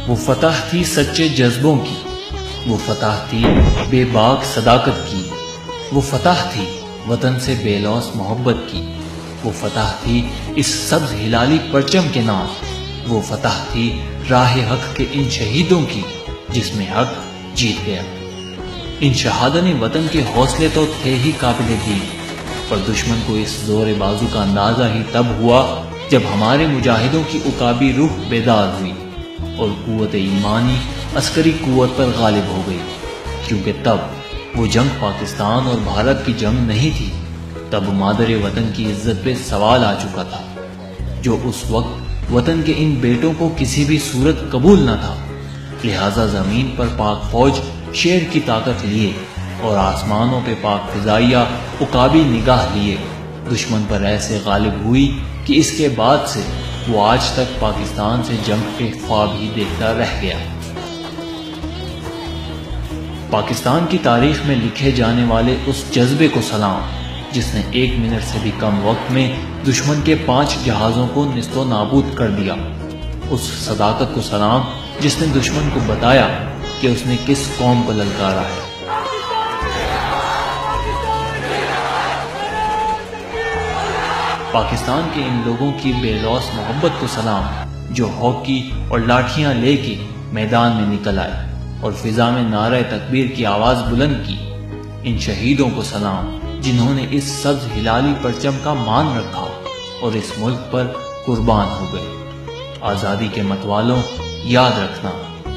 وہ فتح تھی سچے جذبوں کی، وہ فتح تھی بے باک صداقت کی، وہ فتح تھی وطن سے بے لوث محبت کی، وہ فتح تھی اس سبز ہلالی پرچم کے نام، وہ فتح تھی راہ حق کے ان شہیدوں کی جس میں حق جیت گیا۔ ان شہادتِ وطن کے حوصلے تو تھے ہی قابل دید، پر دشمن کو اس زور بازو کا اندازہ ہی تب ہوا جب ہمارے مجاہدوں کی عقابی روح بیدار ہوئی اور قوت ایمانی عسکری قوت پر غالب ہو گئی، کیونکہ تب وہ جنگ پاکستان اور بھارت کی جنگ نہیں تھی، تب مادر وطن کی عزت پہ سوال آ چکا تھا، جو اس وقت وطن کے ان بیٹوں کو کسی بھی صورت قبول نہ تھا۔ لہٰذا زمین پر پاک فوج شیر کی طاقت لیے اور آسمانوں پہ پاک فضائیہ عقابی نگاہ لیے دشمن پر ایسے غالب ہوئی کہ اس کے بعد سے وہ آج تک پاکستان سے جنگ کے خواب ہی دیکھتا رہ گیا۔ پاکستان کی تاریخ میں لکھے جانے والے اس جذبے کو سلام جس نے 1 منٹ سے بھی کم وقت میں دشمن کے 5 جہازوں کو نیست و نابود کر دیا، اس صداقت کو سلام جس نے دشمن کو بتایا کہ اس نے کس قوم کو للکارا ہے۔ پاکستان کے ان لوگوں کی بے لوث محبت کو سلام جو ہاکی اور لاٹھیاں لے کے میدان میں نکل آئے اور فضا میں نعرہ تکبیر کی آواز بلند کی۔ ان شہیدوں کو سلام جنہوں نے اس سبز ہلالی پرچم کا مان رکھا اور اس ملک پر قربان ہو گئے۔ آزادی کے متوالوں، یاد رکھنا،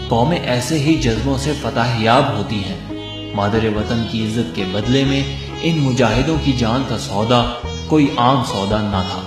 قومیں ایسے ہی جذبوں سے فتح یاب ہوتی ہیں۔ مادر وطن کی عزت کے بدلے میں ان مجاہدوں کی جان کا سودا کوئی عام سودا نہ تھا۔